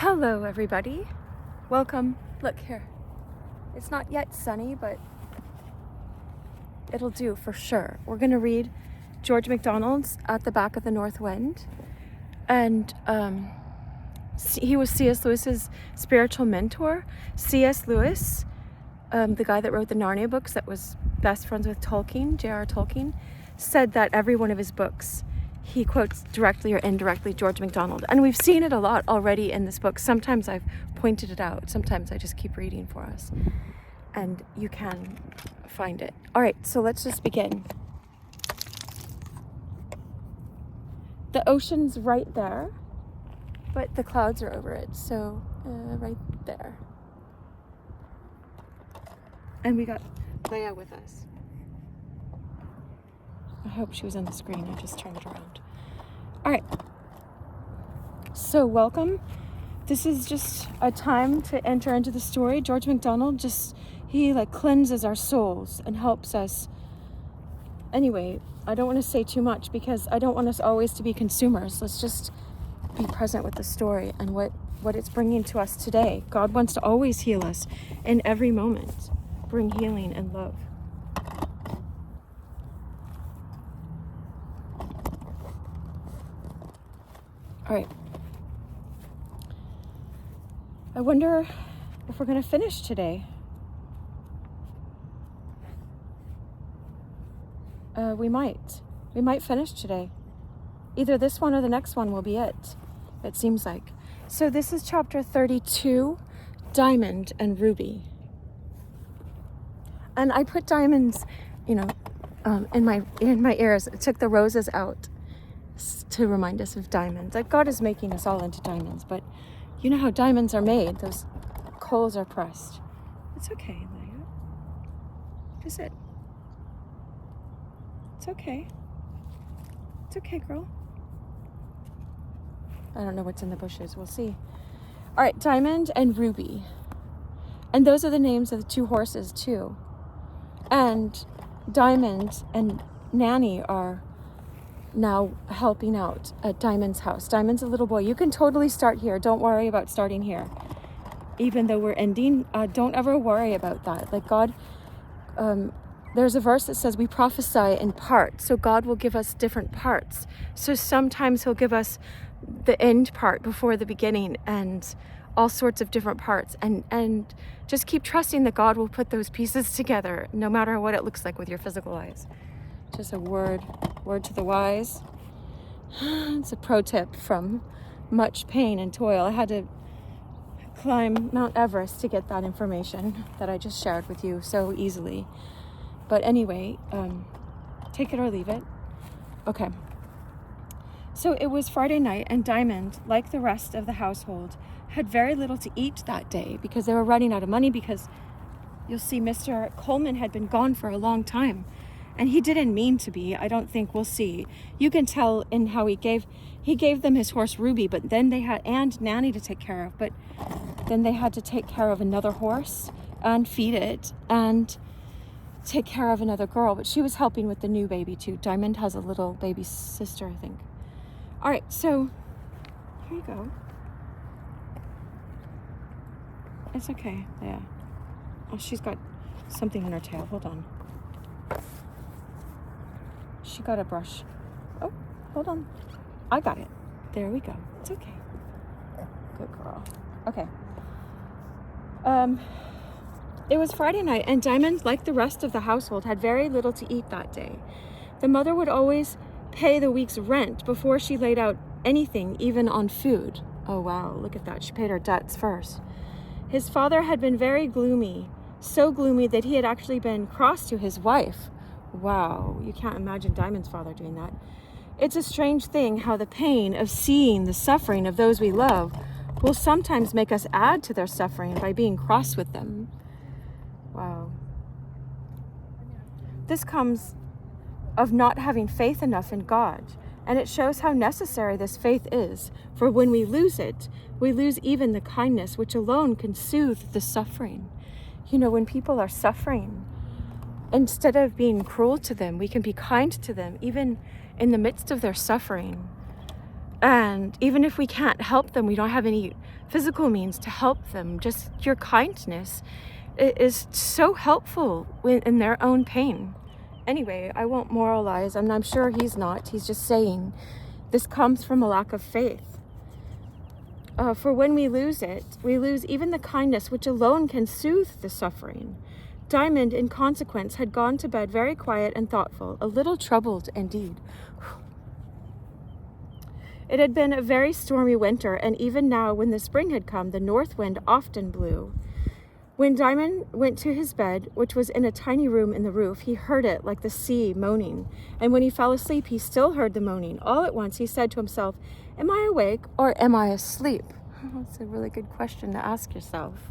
Hello everybody, welcome. Look here, it's not yet sunny, but it'll do for sure. We're gonna read George MacDonald's At the Back of the North Wind, and he was C.S. Lewis's spiritual mentor. C.S. Lewis, the guy that wrote the Narnia books, that was best friends with Tolkien, J.R. Tolkien, said that every one of his books he quotes directly or indirectly George MacDonald. And we've seen it a lot already in this book. Sometimes I've pointed it out. Sometimes I just keep reading for us. And you can find it. All right, so let's just begin. The ocean's right there, but the clouds are over it. So right there. And we got Leia with us. I hope she was on the screen. I just turned it around. All right. So welcome. This is just a time to enter into the story. George MacDonald he cleanses our souls and helps us. Anyway, I don't want to say too much because I don't want us always to be consumers. Let's just be present with the story and what it's bringing to us today. God wants to always heal us in every moment. Bring healing and love. All right. I wonder if we're going to finish today. We might finish today. Either this one or the next one will be it seems like. So this is chapter 32, Diamond and Ruby. And I put diamonds, in my ears. I took the roses out to remind us of diamonds. Like God is making us all into diamonds, but you know how diamonds are made. Those coals are pressed. It's okay, Leia. Just it. It's okay. It's okay, girl. I don't know what's in the bushes. We'll see. All right, Diamond and Ruby. And those are the names of the two horses too. And Diamond and Nanny are now helping out at Diamond's house. Diamond's a little boy. You can totally start here. Don't worry about starting here. Even though we're ending, don't ever worry about that. Like God, there's a verse that says we prophesy in part. So God will give us different parts. So sometimes he'll give us the end part before the beginning and all sorts of different parts. And just keep trusting that God will put those pieces together no matter what it looks like with your physical eyes. Just a word to the wise. It's a pro tip from much pain and toil. I had to climb Mount Everest to get that information that I just shared with you so easily. But anyway, take it or leave it. Okay. So it was Friday night, and Diamond, like the rest of the household, had very little to eat that day because they were running out of money, because you'll see Mr. Coleman had been gone for a long time. And he didn't mean to be. I don't think. We'll see. You can tell in how he gave them his horse Ruby, but then they had and Nanny to take care of. But then they had to take care of another horse and feed it and take care of another girl. But she was helping with the new baby too. Diamond has a little baby sister, I think. All right, so here you go. It's okay. Yeah. Oh, she's got something in her tail. Hold on. She got a brush. Oh, hold on. I got it. There we go. It's okay. Good girl. Okay. It was Friday night, and Diamond, like the rest of the household, had very little to eat that day. The mother would always pay the week's rent before she laid out anything, even on food. Oh, wow. Look at that. She paid her debts first. His father had been very gloomy, so gloomy that he had actually been cross to his wife. Wow, you can't imagine Diamond's father doing that. It's a strange thing how the pain of seeing the suffering of those we love will sometimes make us add to their suffering by being cross with them. Wow. This comes of not having faith enough in God, and it shows how necessary this faith is, for when we lose it, we lose even the kindness which alone can soothe the suffering. When people are suffering, instead of being cruel to them, we can be kind to them, even in the midst of their suffering. And even if we can't help them, we don't have any physical means to help them, just your kindness is so helpful in their own pain. Anyway, I won't moralize, and I'm sure he's not. He's just saying this comes from a lack of faith. For when we lose it, we lose even the kindness which alone can soothe the suffering. Diamond, in consequence, had gone to bed very quiet and thoughtful, a little troubled indeed. It had been a very stormy winter, and even now, when the spring had come, the north wind often blew. When Diamond went to his bed, which was in a tiny room in the roof, he heard it like the sea moaning. And when he fell asleep, he still heard the moaning. All at once, he said to himself, "Am I awake or am I asleep?" That's a really good question to ask yourself.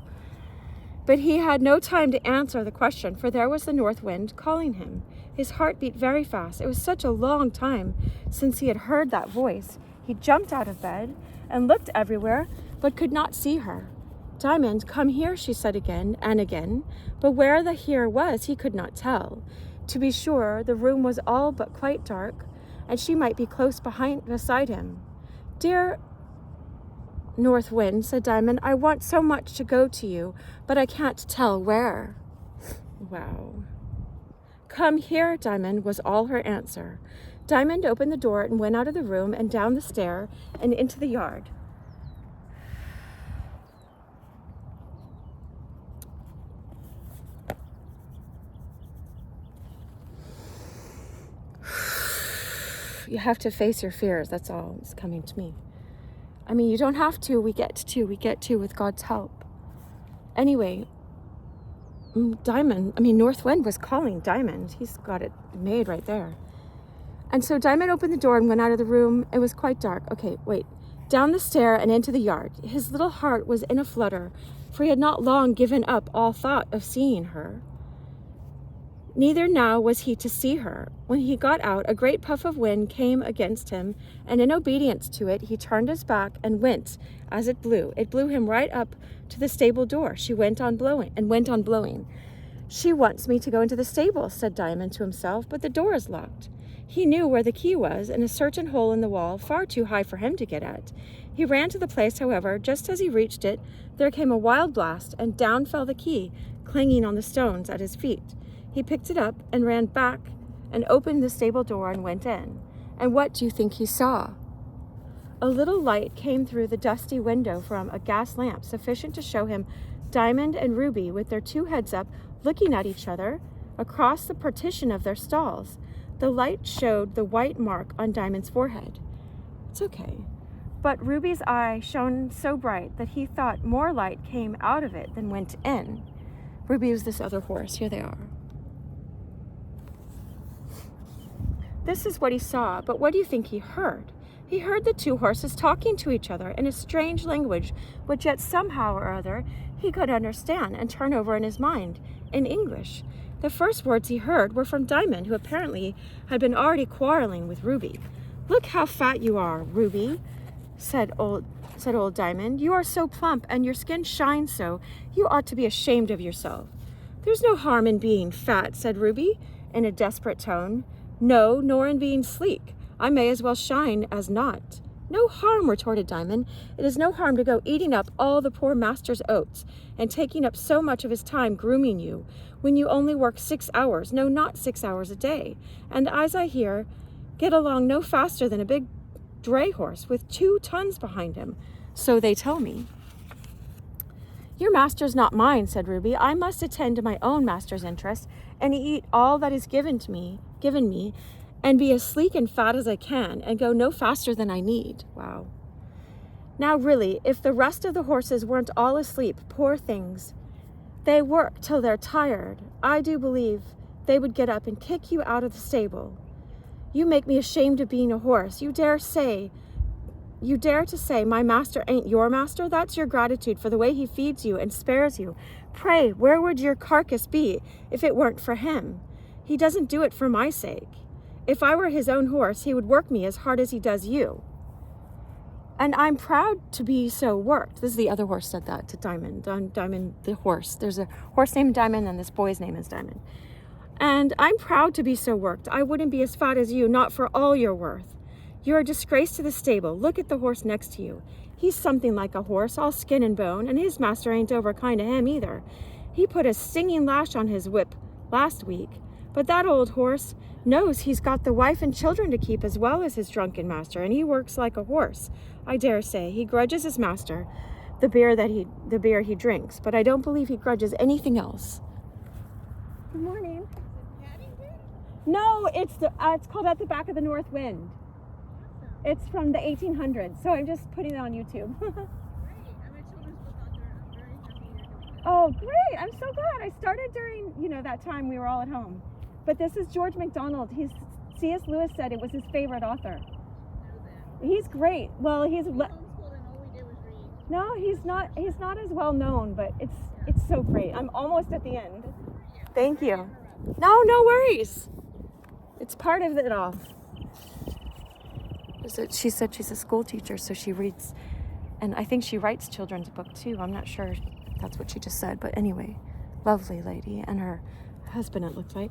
But he had no time to answer the question, for there was the north wind calling him. His heart beat very fast. It was such a long time since he had heard that voice. He jumped out of bed and looked everywhere, but could not see her. "Diamond, come here," she said again and again, but where the here was he could not tell. To be sure, the room was all but quite dark, and she might be close beside him. "Dear North Wind," said Diamond, "I want so much to go to you, but I can't tell where." Wow. "Come here, Diamond," was all her answer. Diamond opened the door and went out of the room and down the stair and into the yard. You have to face your fears. That's all that's coming to me. I mean, you don't have to. We get to with God's help. Anyway, North Wind was calling Diamond. He's got it made right there. And so Diamond opened the door and went out of the room. It was quite dark. Okay, wait. Down the stair and into the yard. His little heart was in a flutter, for he had not long given up all thought of seeing her. Neither now was he to see her. When he got out, a great puff of wind came against him, and in obedience to it, he turned his back and went as it blew. It blew him right up to the stable door. She went on blowing. "She wants me to go into the stable," said Diamond to himself, "but the door is locked." He knew where the key was, in a certain hole in the wall, far too high for him to get at. He ran to the place, however. Just as he reached it, there came a wild blast, and down fell the key, clanging on the stones at his feet. He picked it up and ran back and opened the stable door and went in. And what do you think he saw? A little light came through the dusty window from a gas lamp, sufficient to show him Diamond and Ruby with their two heads up, looking at each other across the partition of their stalls. The light showed the white mark on Diamond's forehead. It's okay. But Ruby's eye shone so bright that he thought more light came out of it than went in. Ruby was this other horse. Here they are. This is what he saw, but what do you think he heard? He heard the two horses talking to each other in a strange language, which yet somehow or other he could understand and turn over in his mind, in English. The first words he heard were from Diamond, who apparently had been already quarreling with Ruby. "Look how fat you are, Ruby," said old Diamond. "You are so plump and your skin shines so. You ought to be ashamed of yourself." "There's no harm in being fat," said Ruby in a desperate tone. "No, nor in being sleek. I may as well shine as not." "No harm," retorted Diamond. "It is no harm to go eating up all the poor master's oats and taking up so much of his time grooming you, when you only work 6 hours, no, not 6 hours a day, and as I hear, get along no faster than a big dray horse with 2 tons behind him. So they tell me." "Your master's not mine," said Ruby. "I must attend to my own master's interests and eat all that is given me, and be as sleek and fat as I can, and go no faster than I need." Wow. "Now really, if the rest of the horses weren't all asleep, poor things, they work till they're tired, I do believe they would get up and kick you out of the stable. You make me ashamed of being a horse. You dare to say my master ain't your master? That's your gratitude for the way he feeds you and spares you. Pray, where would your carcass be if it weren't for him? He doesn't do it for my sake. If I were his own horse, he would work me as hard as he does you. And I'm proud to be so worked." This is the other horse said that to Diamond. Diamond, the horse. There's a horse named Diamond, and this boy's name is Diamond. "And I'm proud to be so worked. I wouldn't be as fat as you, not for all your worth. You're a disgrace to the stable. Look at the horse next to you. He's something like a horse, all skin and bone, and his master ain't over kind to him either. He put a stinging lash on his whip last week, but that old horse knows he's got the wife and children to keep as well as his drunken master, and he works like a horse. I dare say he grudges his master the beer he drinks, but I don't believe he grudges anything else. Good morning. No, it's called At the Back of the North Wind. It's from the 1800s, so I'm just putting it on YouTube. Great. I'm a children's book author. I'm very happy you're doing it. Oh, great. I'm so glad. I started during, that time we were all at home. But this is George MacDonald. C.S. Lewis said it was his favorite author. I know that. He's great. Well, We homeschooled and all we did was read. No, he's not as well known, but it's so great. I'm almost at the end. Thank you. No worries. It's part of it all. She said she's a school teacher, so she reads, and I think she writes children's book too. I'm not sure if that's what she just said, but anyway, lovely lady, and her husband, it looked like.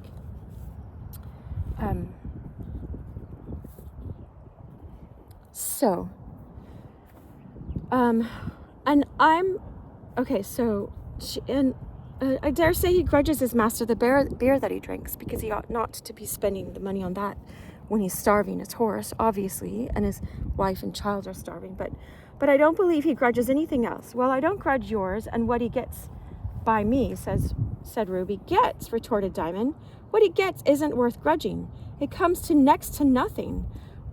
And I'm okay. So I dare say he grudges his master the beer that he drinks, because he ought not to be spending the money on that when he's starving his horse, obviously, and his wife and child are starving. But I don't believe he grudges anything else. Well, I don't grudge yours, and what he gets by me, said Ruby. Gets, retorted Diamond. What he gets isn't worth grudging. It comes to next to nothing.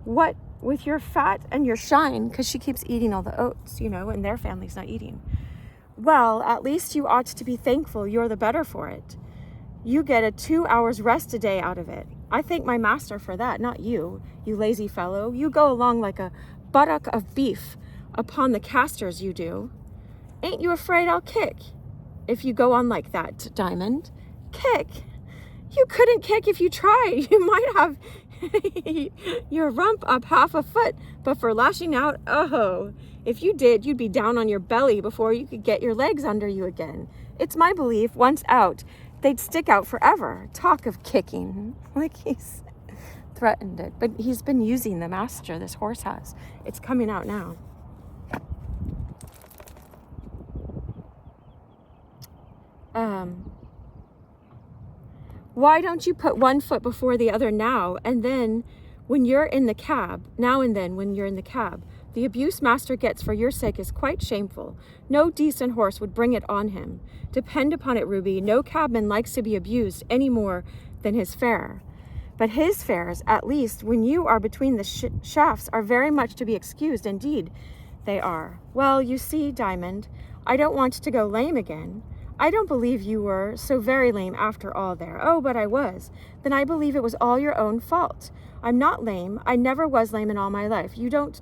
What with your fat and your shine, because she keeps eating all the oats, and their family's not eating. Well, at least you ought to be thankful you're the better for it. You get a 2 hours rest a day out of it. I thank my master for that, not you, you lazy fellow. You go along like a buttock of beef upon the castors, you do. Ain't you afraid I'll kick if you go on like that, Diamond? Kick? You couldn't kick if you tried. You might have your rump up half a foot, but for lashing out, oh, if you did, you'd be down on your belly before you could get your legs under you again. It's my belief, once out, they'd stick out forever. Talk of kicking, like he's threatened it. But he's been using the master, this horse has. It's coming out now. Why don't you put one foot before the other now and then when you're in the cab, the abuse master gets for your sake is quite shameful. No decent horse would bring it on him. Depend upon it, Ruby, no cabman likes to be abused any more than his fare. But his fares, at least when you are between the shafts, are very much to be excused. Indeed, they are. Well, you see, Diamond, I don't want to go lame again. I don't believe you were so very lame after all there. Oh, but I was. Then I believe it was all your own fault. I'm not lame. I never was lame in all my life. You don't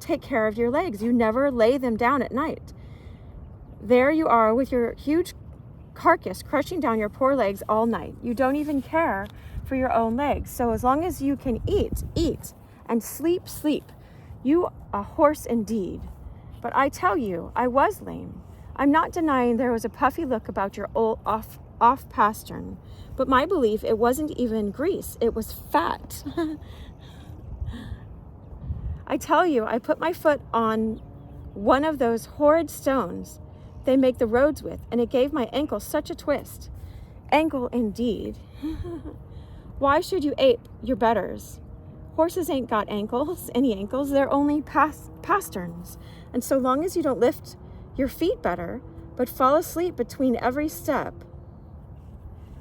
take care of your legs. You never lay them down at night. There you are with your huge carcass crushing down your poor legs all night. You don't even care for your own legs. So as long as you can eat, and sleep. You a horse indeed. But I tell you, I was lame. I'm not denying there was a puffy look about your old off pastern, but my belief, it wasn't even grease, it was fat. I tell you, I put my foot on one of those horrid stones they make the roads with, and it gave my ankle such a twist. Ankle indeed. Why should you ape your betters? Horses ain't got any ankles, they're only pasterns. And so long as you don't lift your feet better, but fall asleep between every step,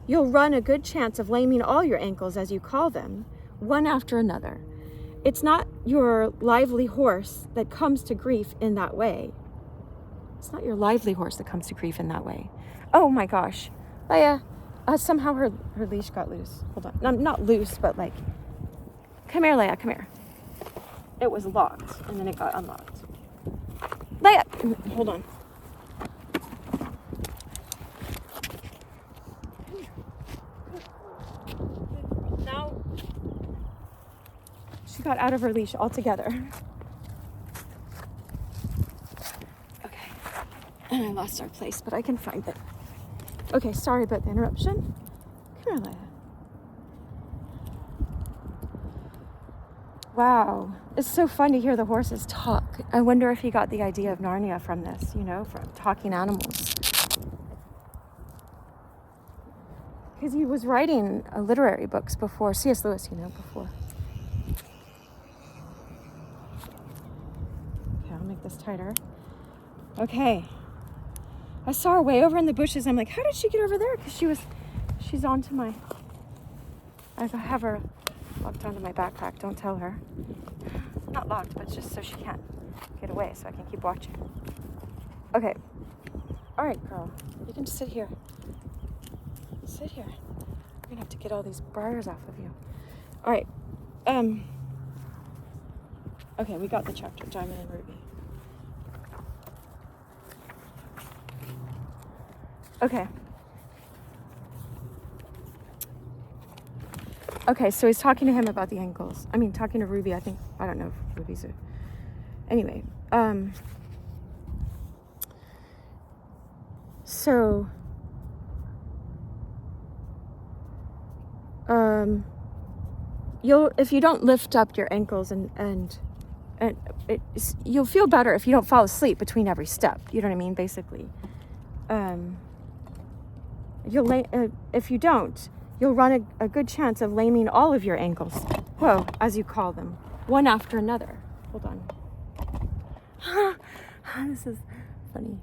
you'll run a good chance of laming all your ankles, as you call them, one after another. It's not your lively horse that comes to grief in that way. It's not your lively horse that comes to grief in that way. Oh my gosh, Leia, somehow her leash got loose. Hold on, no, not loose, but like, come here, Leia, come here. It was locked, and then it got unlocked. Leia, hold on. Now, she got out of her leash altogether. Okay, and I lost our place, but I can find it. Okay, sorry about the interruption. Come here, Leia. Wow. It's so fun to hear the horses talk. I wonder if he got the idea of Narnia from this, you know, from talking animals. Because he was writing literary books before, C.S. Lewis, you know, before. Okay, I'll make this tighter. Okay. I saw her way over in the bushes. I'm like, how did she get over there? Because she's onto my, I have her locked onto my backpack. Don't tell her. Not locked, but just so she can't get away, so I can keep watching. Okay. All right, girl. You can sit here. Sit here. I'm gonna have to get all these briars off of you. All right. Okay, we got the chapter, Diamond and Ruby. Okay. Okay, so he's talking to him about the ankles. I mean, talking to Ruby, I don't know if Ruby's a... Anyway, so... if you don't lift up your ankles and you'll feel better if you don't fall asleep between every step. You know what I mean? Basically, if you don't, you'll run a good chance of laming all of your ankles. Whoa, as you call them, one after another. Hold on. This is funny.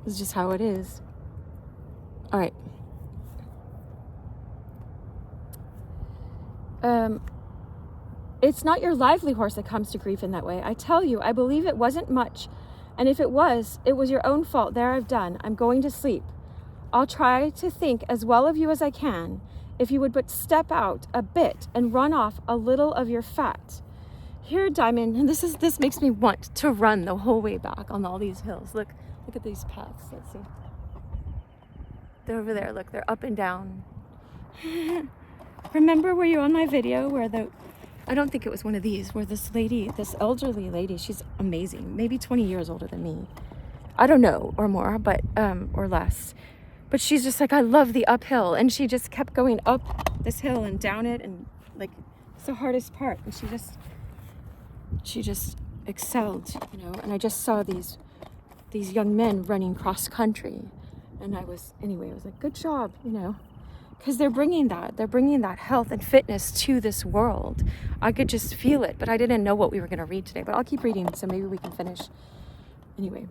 This is just how it is. All right. It's not your lively horse that comes to grief in that way. I tell you, I believe it wasn't much. And if it was your own fault. There, I've done. I'm going to sleep. I'll try to think as well of you as I can. If you would but step out a bit and run off a little of your fat. Here, Diamond, and this makes me want to run the whole way back on all these hills. Look at these paths. Let's see. They're over there. Look, they're up and down. Remember, were you on my video where I don't think it was one of these, where this elderly lady, she's amazing, maybe 20 years older than me. I don't know, or more, but, or less. But she's just like, I love the uphill. And she just kept going up this hill and down it. And like, it's the hardest part. And she just excelled, you know. And I just saw these young men running cross country. And I was like, good job, you know. Because they're bringing that health and fitness to this world. I could just feel it, but I didn't know what we were going to read today. But I'll keep reading, so maybe we can finish. Anyway,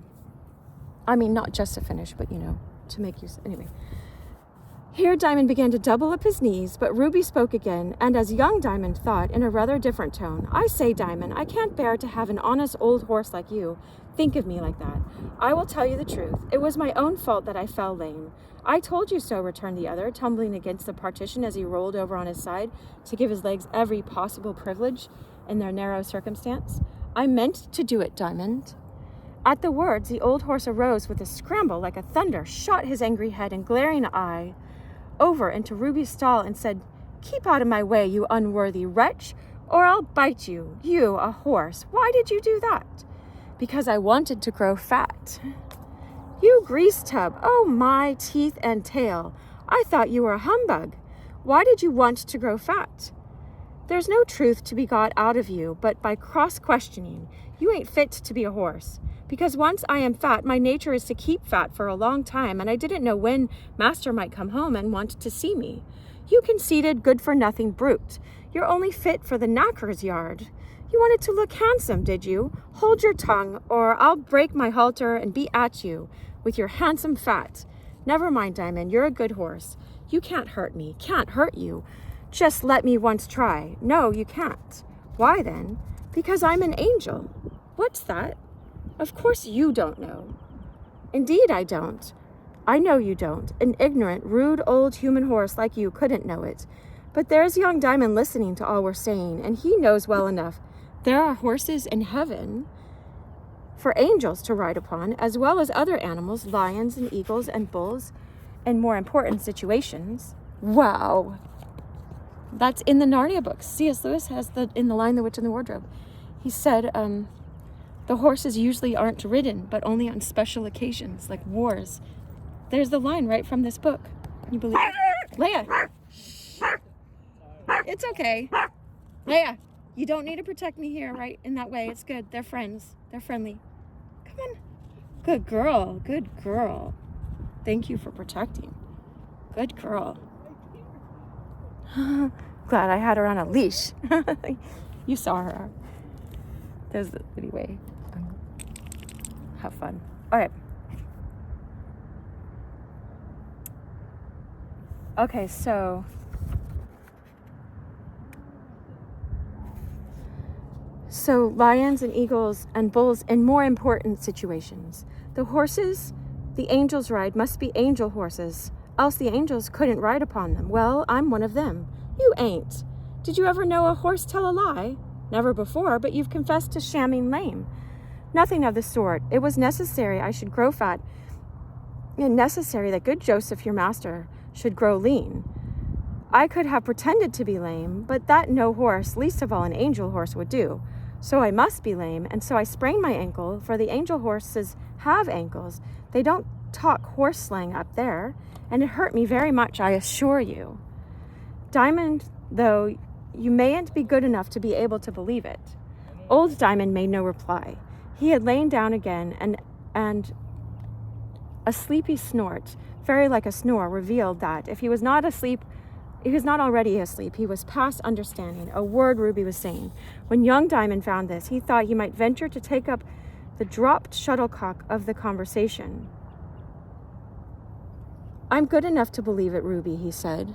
I mean, not just to finish, but, you know, to make use. Anyway, here Diamond began to double up his knees, but Ruby spoke again, and as young Diamond thought, in a rather different tone, I say, Diamond, I can't bear to have an honest old horse like you think of me like that. I will tell you the truth. It was my own fault that I fell lame. I told you so, returned the other, tumbling against the partition as he rolled over on his side to give his legs every possible privilege in their narrow circumstance. I meant to do it, Diamond. At the words, the old horse arose with a scramble like a thunder, shot his angry head and glaring eye over into Ruby's stall and said, Keep out of my way, you unworthy wretch, or I'll bite you, you, a horse. Why did you do that? Because I wanted to grow fat. You grease tub, oh my teeth and tail. I thought you were a humbug. Why did you want to grow fat? There's no truth to be got out of you, but by cross-questioning. You ain't fit to be a horse. Because once I am fat, my nature is to keep fat for a long time, and I didn't know when master might come home and want to see me. You conceited, good-for-nothing brute. You're only fit for the knacker's yard. You wanted to look handsome, did you? Hold your tongue, or I'll break my halter and be at you with your handsome fat. Never mind, Diamond, you're a good horse. You can't hurt me, can't hurt you. Just let me once try. No, you can't. Why then? Because I'm an angel. What's that? Of course you don't know. Indeed I don't. I know you don't. An ignorant, rude old human horse like you couldn't know it. But there's young Diamond listening to all we're saying, and he knows well enough. There are horses in heaven for angels to ride upon, as well as other animals, lions and eagles and bulls, in more important situations. Wow. That's in the Narnia books. C.S. Lewis has in The Lion, the Witch, and the Wardrobe. He said the horses usually aren't ridden, but only on special occasions, like wars. There's the line right from this book. You believe it? Leia! Shh. It's okay. Yeah, you don't need to protect me here, right? In that way, it's good. They're friends. They're friendly. Come on. Good girl. Good girl. Thank you for protecting. Good girl. Glad I had her on a leash. You saw her. Anyway. Have fun. All right. Okay, so lions and eagles and bulls in more important situations. The horses the angels ride must be angel horses, else the angels couldn't ride upon them. Well, I'm one of them. You ain't. Did you ever know a horse tell a lie? Never before, but you've confessed to shamming lame. Nothing of the sort. It was necessary I should grow fat, and necessary that good Joseph, your master, should grow lean. I could have pretended to be lame, but that no horse, least of all an angel horse, would do. So I must be lame, and so I sprained my ankle, for the angel horses have ankles. They don't talk horse slang up there, and it hurt me very much, I assure you. Diamond, though, you mayn't be good enough to be able to believe it. Old Diamond made no reply. He had lain down again, and a sleepy snort, very like a snore, revealed that if he was not already asleep, he was past understanding a word Ruby was saying. When young Diamond found this, he thought he might venture to take up the dropped shuttlecock of the conversation. I'm good enough to believe it, Ruby, he said.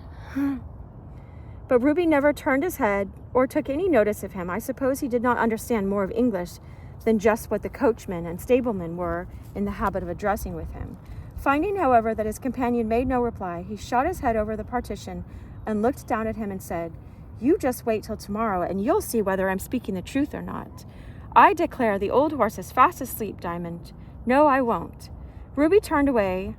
But Ruby never turned his head or took any notice of him. I suppose he did not understand more of English than just what the coachman and stablemen were in the habit of addressing with him. Finding, however, that his companion made no reply, he shot his head over the partition and looked down at him and said, You just wait till tomorrow, and you'll see whether I'm speaking the truth or not. I declare the old horse is fast asleep, Diamond. No, I won't. Ruby turned away.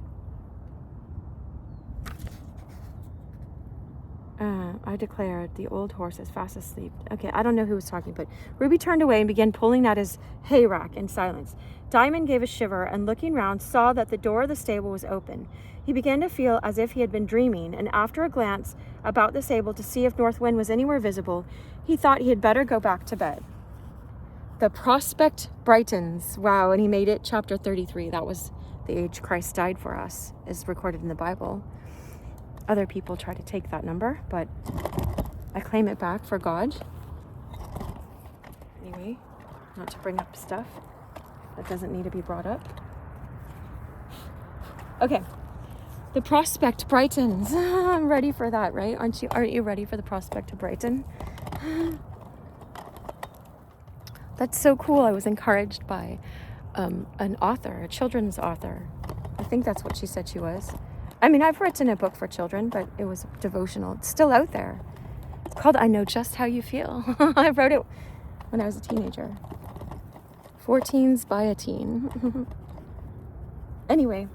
I declared the old horse is fast asleep. Okay, I don't know who was talking, but Ruby turned away and began pulling at his hay rack in silence. Diamond gave a shiver and, looking round, saw that the door of the stable was open. He began to feel as if he had been dreaming, and after a glance about the stable to see if North Wind was anywhere visible, he thought he had better go back to bed. The prospect brightens. Wow, and he made it chapter 33. That was the age Christ died for us, is recorded in the Bible. Other people try to take that number, but I claim it back for God. Anyway, not to bring up stuff that doesn't need to be brought up. Okay, the prospect brightens. I'm ready for that, right? Aren't you ready for the prospect to brighten? That's so cool. I was encouraged by an author, a children's author. I think that's what she said she was. I mean, I've written a book for children, but it was devotional. It's still out there. It's called I Know Just How You Feel. I wrote it when I was a teenager. 4 teens by a teen. Anyway,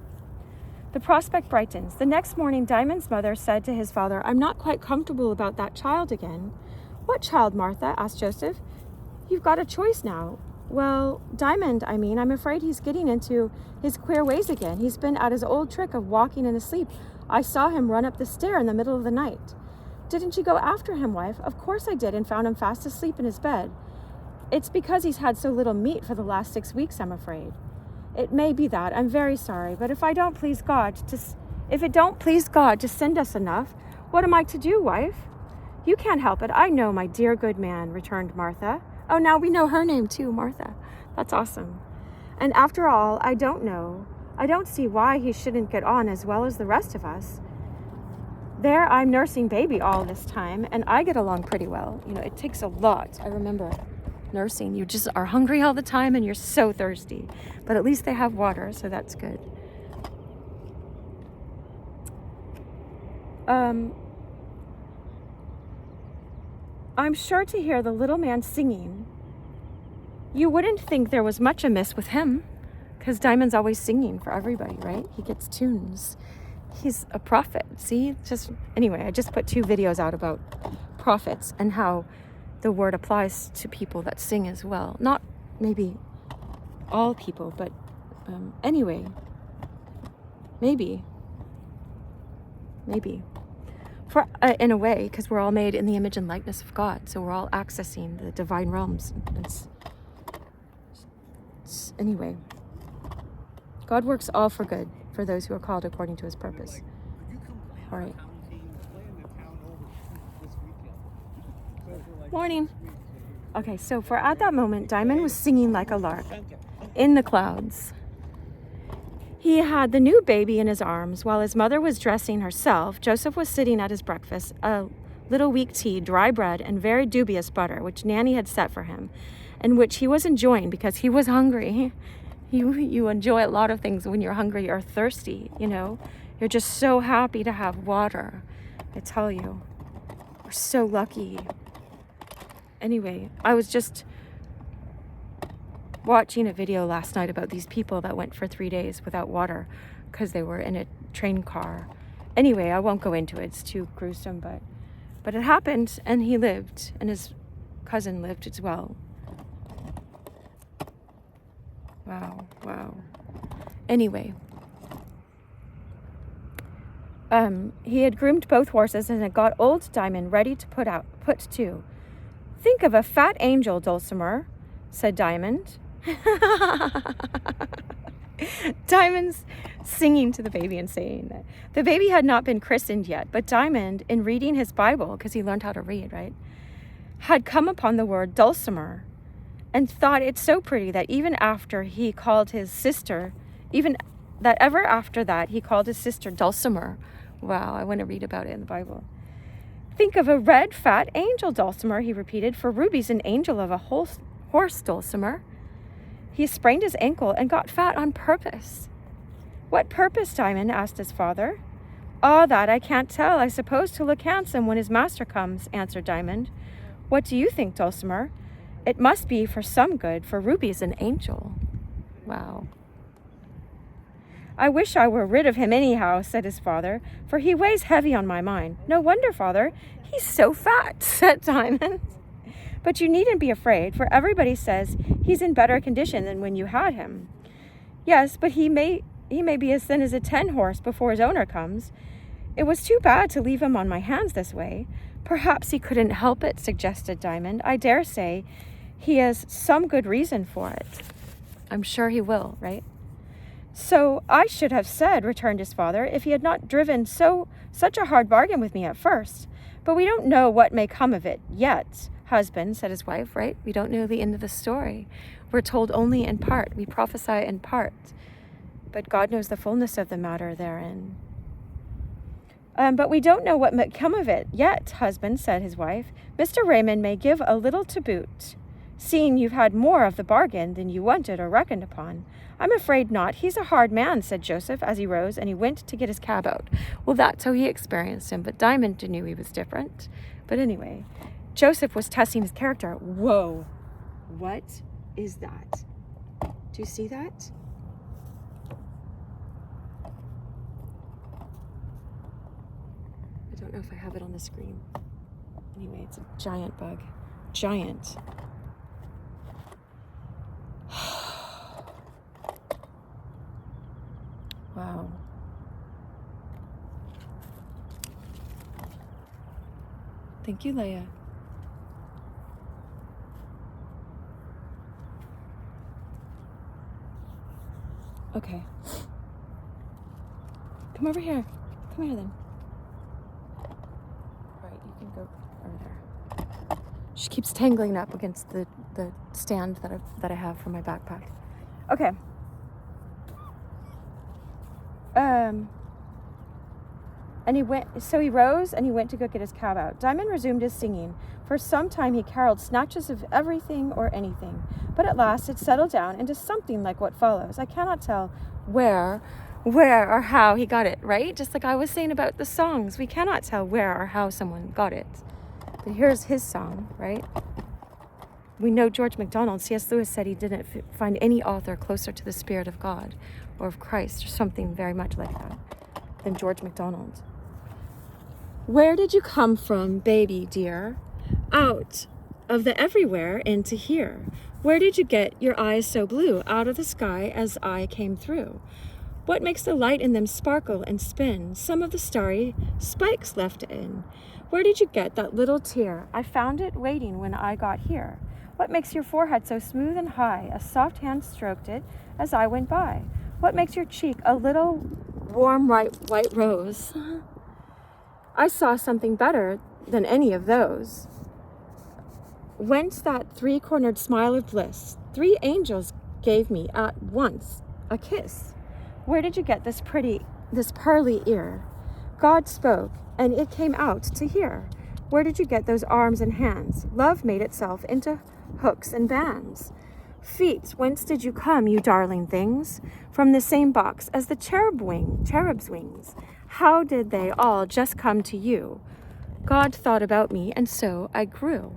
the prospect brightens. The next morning, Diamond's mother said to his father, I'm not quite comfortable about that child again. What child, Martha? Asked Joseph. You've got a choice now. Well, Diamond, I'm afraid he's getting into his queer ways again. He's been at his old trick of walking in his sleep. I saw him run up the stair in the middle of the night. Didn't you go after him, wife? Of course I did, and found him fast asleep in his bed. It's because he's had so little meat for the last 6 weeks, I'm afraid. It may be that. I'm very sorry, but if it don't please God to send us enough, what am I to do, wife? You can't help it. I know, my dear good man, returned Martha. Oh, now we know her name too, Martha. That's awesome. And after all, I don't see why he shouldn't get on as well as the rest of us. There, I'm nursing baby all this time, and I get along pretty well. You know, it takes a lot. I remember nursing. You just are hungry all the time, and you're so thirsty. But at least they have water, so that's good. I'm sure to hear the little man singing. You wouldn't think there was much amiss with him, because Diamond's always singing for everybody, right? He gets tunes. He's a prophet. See, anyway, I just put 2 videos out about prophets and how the word applies to people that sing as well. Not maybe all people, but anyway, maybe. for in a way, because we're all made in the image and likeness of God. So we're all accessing the divine realms. Anyway, God works all for good for those who are called according to his purpose. All right. Morning. Okay, so for at that moment, Diamond was singing like a lark in the clouds. He had the new baby in his arms. While his mother was dressing herself, Joseph was sitting at his breakfast, a little weak tea, dry bread, and very dubious butter, which Nanny had set for him, and which he was enjoying because he was hungry. You enjoy a lot of things when you're hungry or thirsty, you know. You're just so happy to have water, I tell you. We're so lucky. Anyway, I was just watching a video last night about these people that went for 3 days without water because they were in a train car. Anyway, I won't go into it. It's too gruesome, but it happened, and he lived, and his cousin lived as well. Wow. Anyway, he had groomed both horses and had got old Diamond ready to put to. Think of a fat angel, Dulcimer, said Diamond. Diamond's singing to the baby and saying that. The baby had not been christened yet, but Diamond, in reading his Bible, because he learned how to read, right, had come upon the word Dulcimer and thought it so pretty that even after he called his sister, ever after that, he called his sister Dulcimer. Wow, I want to read about it in the Bible. Think of a red, fat angel, Dulcimer, he repeated, for Ruby's an angel of a horse, Dulcimer. He sprained his ankle and got fat on purpose. What purpose, Diamond? Asked his father. Ah, that I can't tell. I suppose to look handsome when his master comes, answered Diamond. What do you think, Dulcimer? It must be for some good, for Ruby's an angel. Wow. I wish I were rid of him anyhow, said his father, for he weighs heavy on my mind. No wonder, father, he's so fat, said Diamond. But you needn't be afraid, for everybody says he's in better condition than when you had him. Yes, but he may be as thin as a 10-horse before his owner comes. It was too bad to leave him on my hands this way. Perhaps he couldn't help it, suggested Diamond. I dare say he has some good reason for it. I'm sure he will, right? So I should have said, returned his father, if he had not driven such a hard bargain with me at first. But we don't know what may come of it yet, husband, said his wife, right? We don't know the end of the story. We're told only in part. We prophesy in part. But God knows the fullness of the matter therein. But we don't know what may come of it yet, husband, said his wife. Mr. Raymond may give a little to boot, seeing you've had more of the bargain than you wanted or reckoned upon. I'm afraid not. He's a hard man, said Joseph as he rose, and he went to get his cab out. Well, that's how he experienced him, but Diamond knew he was different. But anyway, Joseph was testing his character. Whoa, what is that? Do you see that? I don't know if I have it on the screen. Anyway, it's a giant bug. Giant. Wow. Thank you, Leia. Okay. Come over here. Come here then. All right, you can go over there. She keeps tangling up against the stand that I have for my backpack. Okay. And he rose and he went to go get his cab out. Diamond resumed his singing. For some time he caroled snatches of everything or anything, but at last it settled down into something like what follows. I cannot tell where or how he got it, right? Just like I was saying about the songs, we cannot tell where or how someone got it. But here's his song, right? We know George MacDonald, C.S. Lewis said he didn't find any author closer to the Spirit of God or of Christ or something very much like that than George MacDonald. Where did you come from, baby dear? Out of the everywhere into here. Where did you get your eyes so blue? Out of the sky as I came through. What makes the light in them sparkle and spin? Some of the starry spikes left in. Where did you get that little tear? I found it waiting when I got here. What makes your forehead so smooth and high? A soft hand stroked it as I went by. What makes your cheek a little warm white rose? I saw something better than any of those. Whence that three-cornered smile of bliss? 3 angels gave me at once a kiss. Where did you get this pearly ear? God spoke, and it came out to hear. Where did you get those arms and hands? Love made itself into hooks and bands. Feet, whence did you come, you darling things? From the same box as the cherub's wings. How did they all just come to you? God thought about me, and so I grew.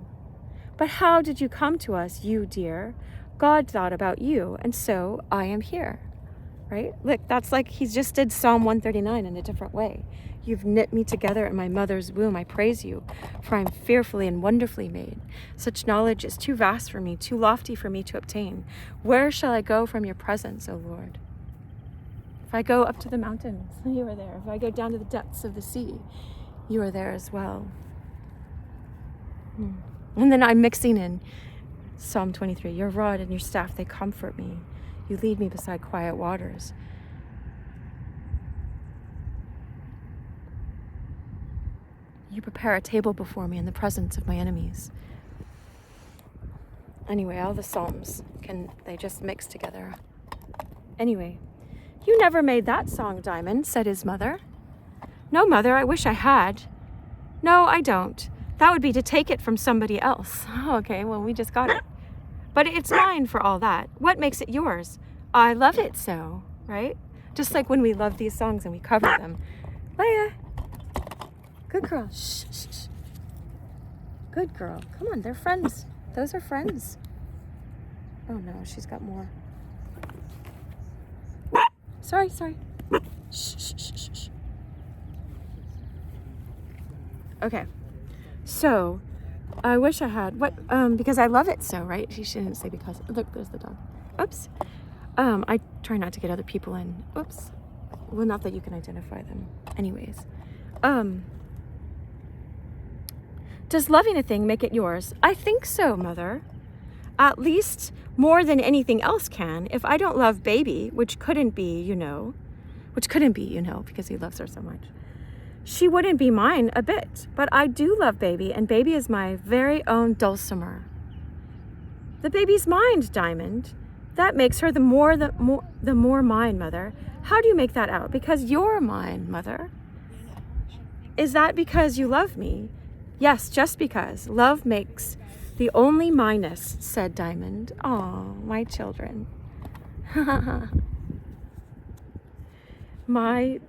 But how did you come to us, you dear? God thought about you, and so I am here. Right? Look, that's like he just did Psalm 139 in a different way. You've knit me together in my mother's womb. I praise you, for I am fearfully and wonderfully made. Such knowledge is too vast for me, too lofty for me to obtain. Where shall I go from your presence, O Lord? If I go up to the mountains, you are there. If I go down to the depths of the sea, you are there as well. And then I'm mixing in Psalm 23. Your rod and your staff, they comfort me. You lead me beside quiet waters. You prepare a table before me in the presence of my enemies. Anyway, all the Psalms, they just mix together. Anyway, you never made that song, Diamond, said his mother. No, Mother, I wish I had. No, I don't. That would be to take it from somebody else. Oh, okay, well, we just got it. But it's mine for all that. What makes it yours? I love it so, right? Just like when we love these songs and we cover them. Leia. Good girl. Shh, shh, shh. Good girl. Come on, they're friends. Those are friends. Oh no, she's got more. Sorry. Shh, shh, shh, shh, shh. Okay. So, I wish I had because I love it so, right? She shouldn't say because. Look, there's the dog. Oops. I try not to get other people in. Oops. Well, not that you can identify them. Anyways. Does loving a thing make it yours? I think so, Mother. At least more than anything else can. If I don't love baby, which couldn't be, because he loves her so much. She wouldn't be mine a bit, but I do love baby, and baby is my very own dulcimer. The baby's mine, Diamond. That makes her the more mine, Mother. How do you make that out? Because you're mine, Mother. Is that because you love me? Yes, just because. Love makes the only minus, said Diamond. Oh, my children. My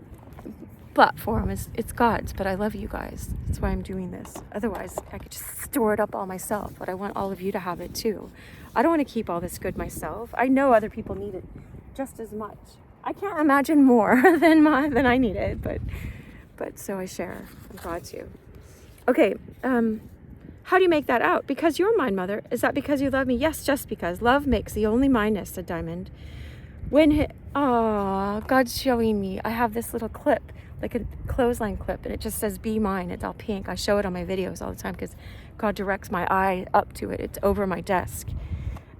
platform it's God's, but I love you guys. That's why I'm doing this. Otherwise, I could just store it up all myself, but I want all of you to have it too. I don't want to keep all this good myself. I know other people need it just as much. I can't imagine more than I need it, but so I share. I'm glad to. Okay, how do you make that out? Because you're mine, Mother. Is that because you love me? Yes, just because. Love makes the only minus, said Diamond. God's showing me. I have this little clip, like a clothesline clip, and it just says, be mine. It's all pink. I show it on my videos all the time because God directs my eye up to it. It's over my desk.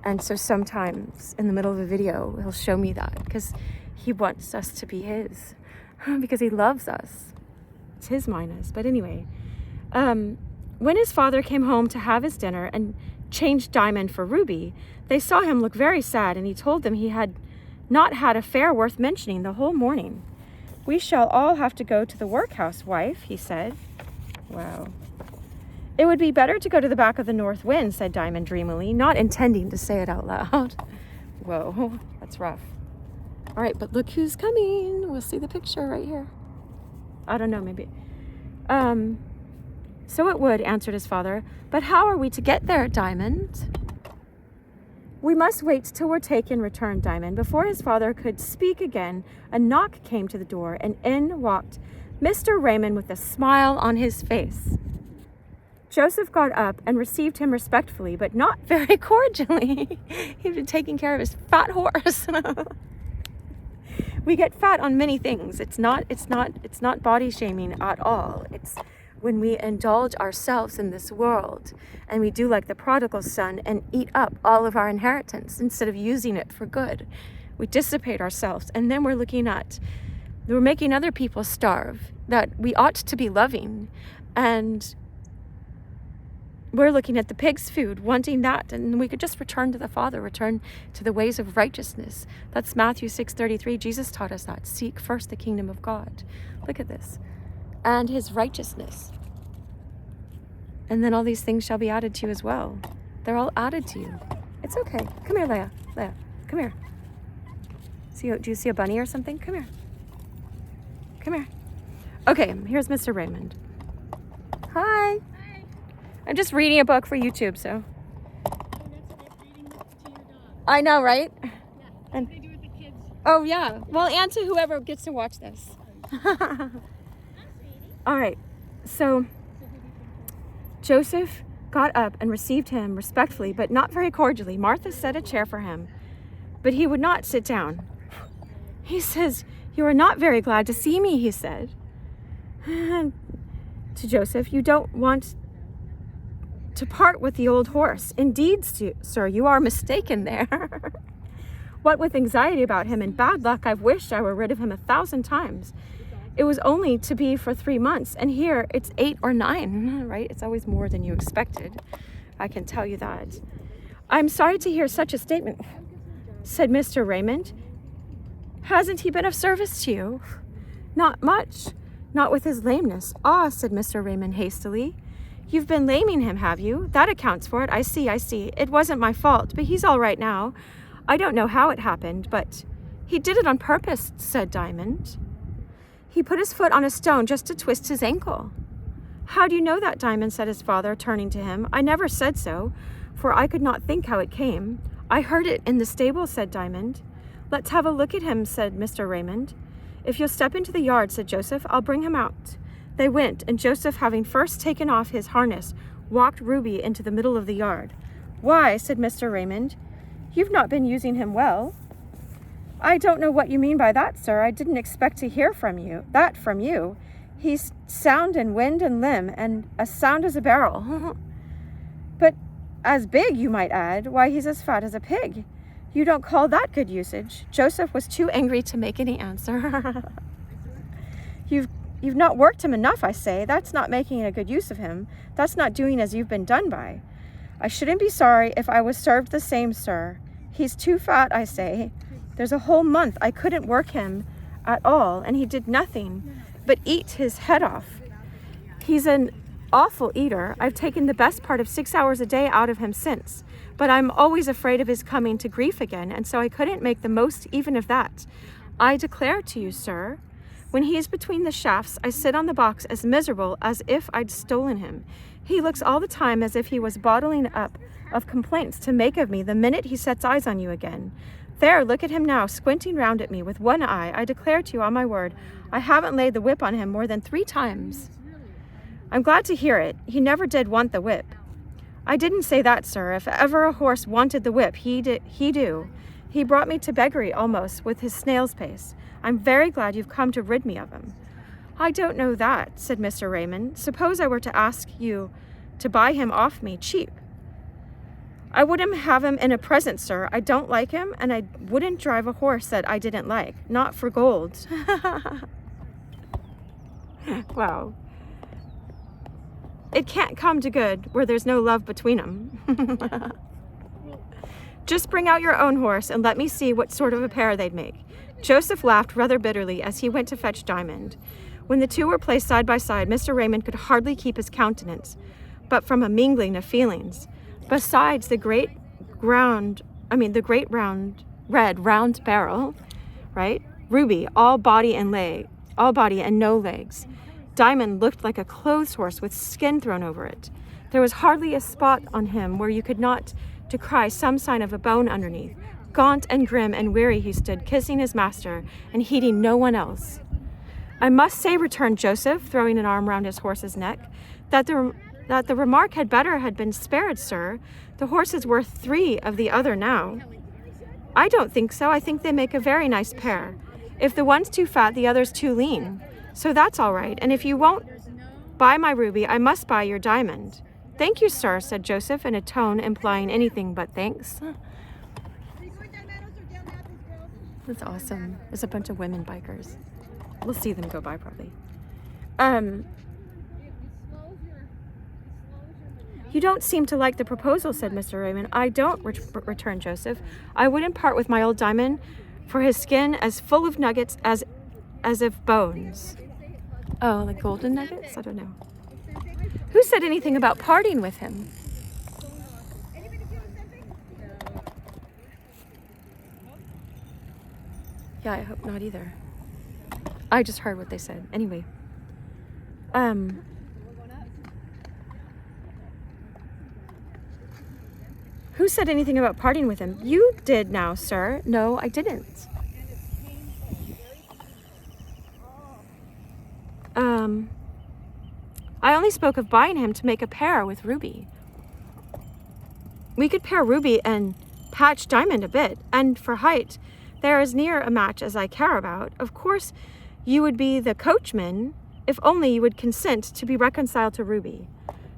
And so sometimes in the middle of a video, he'll show me that because he wants us to be his, because he loves us. It's his minus. But anyway, when his father came home to have his dinner and changed Diamond for Ruby, they saw him look very sad, and he told them he had not had a fare worth mentioning the whole morning. We shall all have to go to the workhouse, wife, he said. Wow. It would be better to go to the back of the north wind, said Diamond dreamily, not intending to say it out loud. Whoa, that's rough. All right, but look who's coming. We'll see the picture right here. I don't know, maybe. So it would, answered his father. But how are we to get there, Diamond? We must wait till we're taken, returned Diamond. Before his father could speak again, a knock came to the door, and in walked Mr. Raymond with a smile on his face. Joseph got up and received him respectfully, but not very cordially. He'd been taking care of his fat horse. We get fat on many things. It's not body shaming at all. It's when we indulge ourselves in this world and we do like the prodigal son and eat up all of our inheritance instead of using it for good. We dissipate ourselves, and then we're making other people starve that we ought to be loving, and we're looking at the pig's food, wanting that, and we could just return to the Father, return to the ways of righteousness. That's Matthew 6:33. Jesus taught us that. Seek first the kingdom of God. Look at this. And his righteousness. And then all these things shall be added to you as well. They're all added to you. It's okay. Come here, Leia. Leia, come here. Do you see a bunny or something? Come here. Come here. Okay, here's Mr. Raymond. Hi. I'm just reading a book for YouTube, so. Oh, that's like reading to your dog. I know, right? Yeah. And They do with the kids. oh yeah. Well, and to whoever gets to watch this. All right. So Joseph got up and received him respectfully, but not very cordially. Martha set a chair for him, but he would not sit down. He says, "You are not very glad to see me," he said. And to Joseph, "You don't want to part with the old horse. Indeed, sir, you are mistaken there." What with anxiety about him and bad luck, I've wished I were rid of him 1,000 times. It was only to be for 3 months, and here it's 8 or 9, right? It's always more than you expected. I can tell you that. "I'm sorry to hear such a statement," said Mr. Raymond. "Hasn't he been of service to you?" "Not much, not with his lameness." "Ah," said Mr. Raymond hastily. "You've been laming him, have you? That accounts for it. I see. It wasn't my fault, but he's all right now. I don't know how it happened, but he did it on purpose," said Diamond. "He put his foot on a stone just to twist his ankle." "How do you know that, Diamond?" said his father, turning to him. "I never said so, for I could not think how it came." "I heard it in the stable," said Diamond. "Let's have a look at him," said Mr. Raymond. "If you'll step into the yard," said Joseph, "I'll bring him out." They went, and Joseph, having first taken off his harness, walked Ruby into the middle of the yard. "Why," said Mr. Raymond, "you've not been using him well." "I don't know what you mean by that, sir. I didn't expect to hear from you. He's sound in wind and limb, and as sound as a barrel." "But as big, you might add. Why, he's as fat as a pig. You don't call that good usage?" Joseph was too angry to make any answer. You've not worked him enough, I say. That's not making a good use of him. That's not doing as you've been done by. I shouldn't be sorry if I was served the same, sir. He's too fat, I say. There's a whole month I couldn't work him at all, and he did nothing but eat his head off. He's an awful eater. I've taken the best part of 6 hours a day out of him since, but I'm always afraid of his coming to grief again, and so I couldn't make the most even of that. I declare to you, sir, when he is between the shafts, I sit on the box as miserable as if I'd stolen him. He looks all the time as if he was bottling up of complaints to make of me the minute he sets eyes on you again. There, look at him now, squinting round at me with one eye. I declare to you on my word, I haven't laid the whip on him more than 3 times. I'm glad to hear it. He never did want the whip. I didn't say that, sir. If ever a horse wanted the whip, he do. He brought me to beggary almost with his snail's pace. I'm very glad you've come to rid me of him. I don't know that, said Mr. Raymond. Suppose I were to ask you to buy him off me cheap. I wouldn't have him in a present, sir. I don't like him, and I wouldn't drive a horse that I didn't like. Not for gold. Wow. It can't come to good where there's no love between them. Just bring out your own horse and let me see what sort of a pair they'd make. Joseph laughed rather bitterly as he went to fetch Diamond. When the two were placed side by side, Mr. Raymond could hardly keep his countenance, but from a mingling of feelings. Besides the great round barrel, right? Ruby, all body and no legs. Diamond looked like a clothes horse with skin thrown over it. There was hardly a spot on him where you could not descry some sign of a bone underneath. Gaunt and grim and weary he stood, kissing his master and heeding no one else. I must say, returned Joseph, throwing an arm round his horse's neck, that the remark had better have been spared, sir. The horse is worth 3 of the other now. I don't think so. I think they make a very nice pair. If the one's too fat, the other's too lean. So that's all right. And if you won't buy my ruby, I must buy your diamond. Thank you, sir, said Joseph in a tone implying anything but thanks. That's awesome. There's a bunch of women bikers. We'll see them go by probably. You don't seem to like the proposal, said Mr. Raymond. I don't, returned Joseph. I wouldn't part with my old diamond for his skin as full of nuggets as if bones. Oh, like golden nuggets? I don't know. Who said anything about parting with him? Yeah, I hope not either. I just heard what they said. Anyway. Who said anything about parting with him? You did now, sir. No, I didn't. I only spoke of buying him to make a pair with Ruby. We could pair Ruby and patch Diamond a bit, and for height, they're as near a match as I care about. Of course, you would be the coachman, if only you would consent to be reconciled to Ruby.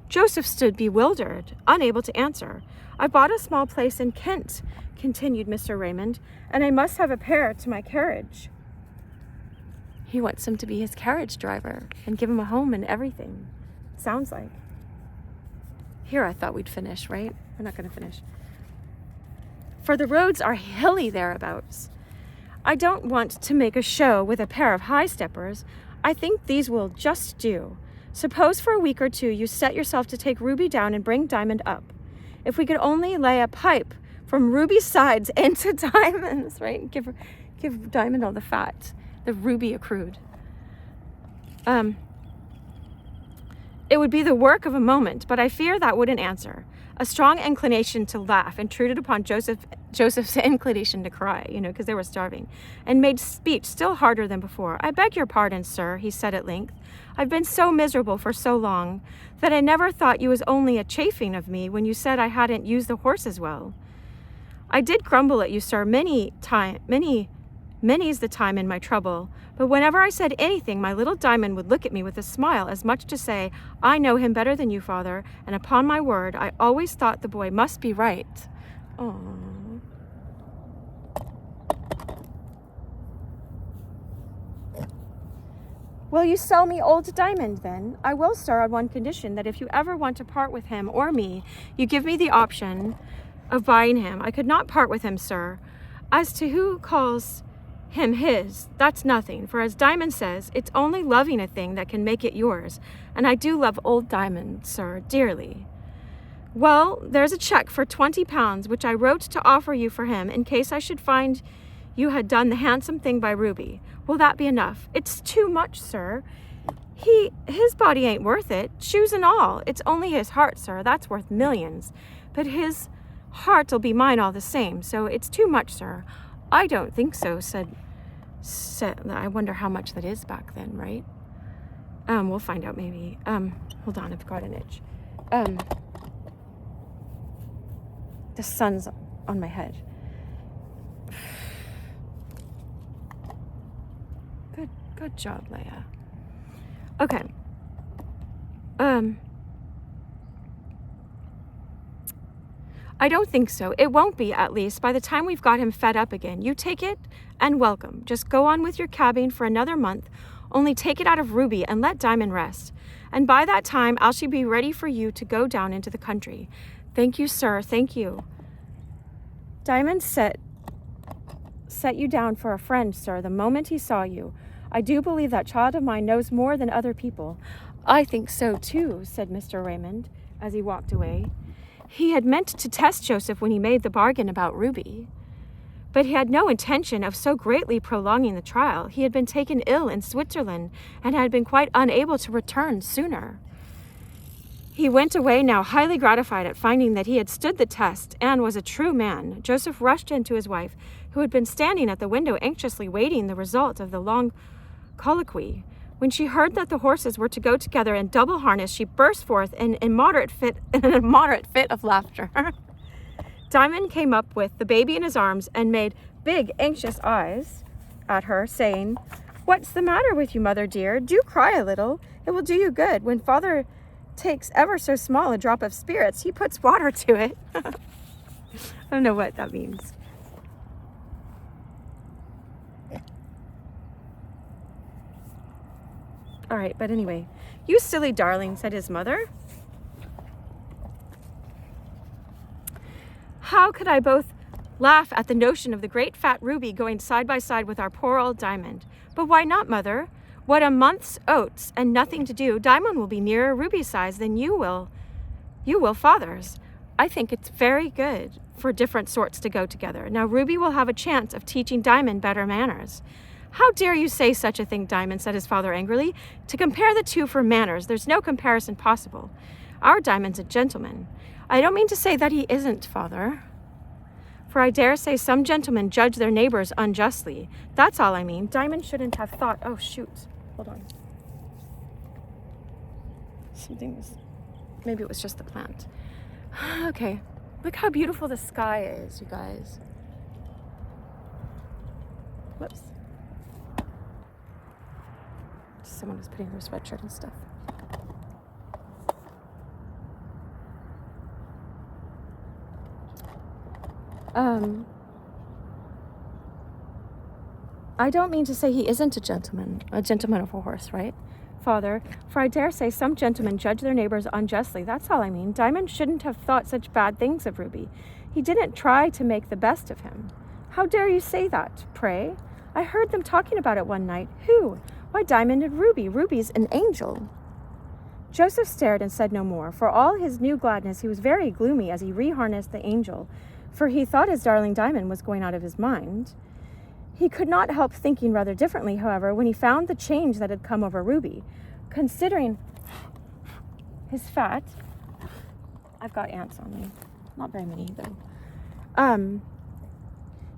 Joseph stood bewildered, unable to answer. I bought a small place in Kent, continued Mr. Raymond, and I must have a pair to my carriage. He wants him to be his carriage driver and give him a home and everything. Sounds like. Here I thought we'd finish, right? We're not going to finish. For the roads are hilly thereabouts. I don't want to make a show with a pair of high steppers. I think these will just do. Suppose for a week or two you set yourself to take Ruby down and bring Diamond up. If we could only lay a pipe from Ruby's sides into Diamond's, right? Give Diamond all the fat, the Ruby accrued. It would be the work of a moment, but I fear that wouldn't answer. A strong inclination to laugh intruded upon Joseph's inclination to cry, because they were starving, and made speech still harder than before. I beg your pardon, sir, he said at length. I've been so miserable for so long that I never thought you was only a chaffing of me when you said I hadn't used the horses well. I did grumble at you, sir, many's the time in my trouble, but whenever I said anything, my little Diamond would look at me with a smile, as much to say, I know him better than you, father, and upon my word, I always thought the boy must be right. Aww. Will you sell me old Diamond, then? I will, sir, on one condition, that if you ever want to part with him or me, you give me the option of buying him. I could not part with him, sir. As to who calls him his, that's nothing, for as Diamond says, it's only loving a thing that can make it yours, and I do love old Diamond, sir, dearly. Well, there's a check for £20, which I wrote to offer you for him in case I should find you had done the handsome thing by Ruby. Will that be enough? It's too much, sir. His body ain't worth it, shoes and all. It's only his heart, sir, that's worth millions. But his heart'll be mine all the same, so it's too much, sir. I don't think so, said I wonder how much that is back then, right? We'll find out maybe. Hold on, I've got an itch. The sun's on my head. Good job, Leia. Okay. I don't think so. It won't be, at least, by the time we've got him fed up again. You take it and welcome. Just go on with your cabbing for another month. Only take it out of Ruby and let Diamond rest. And by that time, I shall be ready for you to go down into the country. Thank you, sir. Thank you. Diamond set you down for a friend, sir, the moment he saw you. I do believe that child of mine knows more than other people. I think so, too, said Mr. Raymond as he walked away. He had meant to test Joseph when he made the bargain about Ruby, but he had no intention of so greatly prolonging the trial. He had been taken ill in Switzerland and had been quite unable to return sooner. He went away now highly gratified at finding that he had stood the test and was a true man. Joseph rushed in to his wife, who had been standing at the window anxiously waiting the result of the long colloquy. When she heard that the horses were to go together in double harness, she burst forth in a moderate fit of laughter. Diamond came up with the baby in his arms and made big, anxious eyes at her, saying, "What's the matter with you, mother dear? Do cry a little. It will do you good. When father takes ever so small a drop of spirits, he puts water to it." I don't know what that means. All right, but anyway, "You silly darling," said his mother. "How could I both laugh at the notion of the great fat Ruby going side by side with our poor old Diamond? But why not, mother? What a month's oats and nothing to do. Diamond will be nearer Ruby's size than you will father's. I think it's very good for different sorts to go together. Now Ruby will have a chance of teaching Diamond better manners." "How dare you say such a thing, Diamond," said his father angrily. "To compare the two for manners, there's no comparison possible. Our Diamond's a gentleman." "I don't mean to say that he isn't, father. For I dare say some gentlemen judge their neighbors unjustly. That's all I mean. Diamond shouldn't have thought..." Oh, shoot. Hold on. Maybe it was just the plant. Okay. Look how beautiful the sky is, you guys. Whoops. Someone was putting their sweatshirt and stuff. I don't mean to say he isn't a gentleman of a horse, right, father? For I dare say some gentlemen judge their neighbors unjustly. That's all I mean. Diamond shouldn't have thought such bad things of Ruby. He didn't try to make the best of him. How dare you say that, pray? I heard them talking about it one night. Who? Why, Diamond and Ruby. Ruby's an angel. Joseph stared and said no more. For all his new gladness, he was very gloomy as he reharnessed the angel, for he thought his darling Diamond was going out of his mind. He could not help thinking rather differently, however, when he found the change that had come over Ruby. Considering his fat... I've got ants on me. Not very many, though.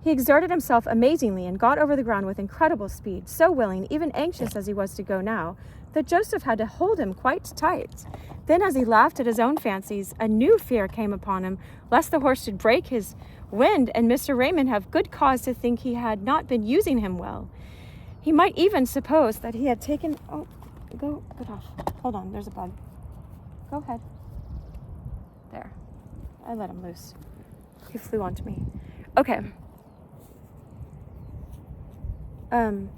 He exerted himself amazingly and got over the ground with incredible speed, so willing, even anxious as he was to go now, that Joseph had to hold him quite tight. Then, as he laughed at his own fancies, a new fear came upon him, lest the horse should break his wind and Mr. Raymond have good cause to think he had not been using him well. He might even suppose that he had taken... Oh, get off. Hold on, there's a bug. Go ahead. There. I let him loose. He flew onto me. Okay. And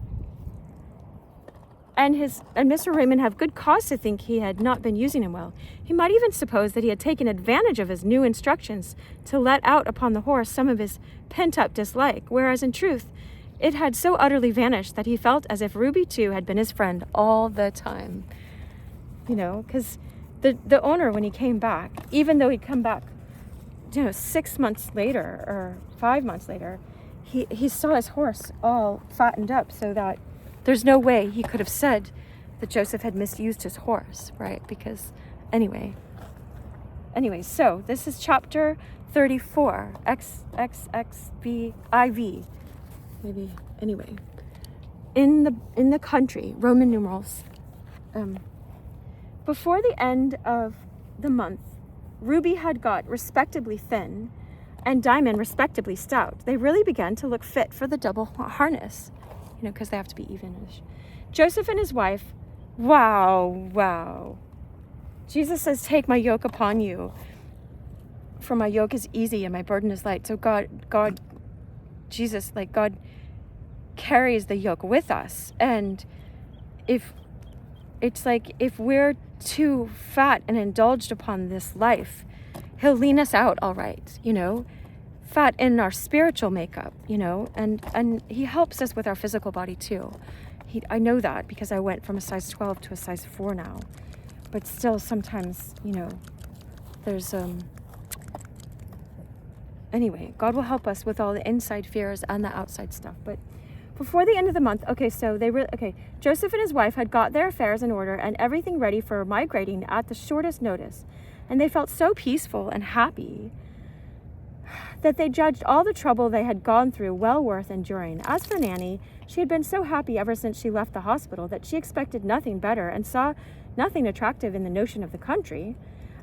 Mr. Raymond have good cause to think he had not been using him well. He might even suppose that he had taken advantage of his new instructions to let out upon the horse some of his pent-up dislike, whereas in truth it had so utterly vanished that he felt as if Ruby too had been his friend all the time. You know, because the owner, when he came back, even though he'd come back, 6 months later or 5 months later, he saw his horse all fattened up, so that there's no way he could have said that Joseph had misused his horse, right? Because, anyway, so this is chapter 34, XXXVIV, maybe, anyway. In the country, Roman numerals. Before the end of the month, Ruby had got respectably thin and Diamond respectably stout. They really began to look fit for the double harness. Because they have to be evenish. Joseph and his wife, wow. Jesus says, "Take my yoke upon you, for my yoke is easy and my burden is light." So God carries the yoke with us. And if we're too fat and indulged upon this life, he'll lean us out all right, fat in our spiritual makeup, and he helps us with our physical body too. I know that because I went from a size 12 to a size 4 now, but still sometimes, there's, anyway, God will help us with all the inside fears and the outside stuff. But before the end of the month, Joseph and his wife had got their affairs in order and everything ready for migrating at the shortest notice, and they felt so peaceful and happy that they judged all the trouble they had gone through well worth enduring. As for Nanny, she had been so happy ever since she left the hospital that she expected nothing better and saw nothing attractive in the notion of the country.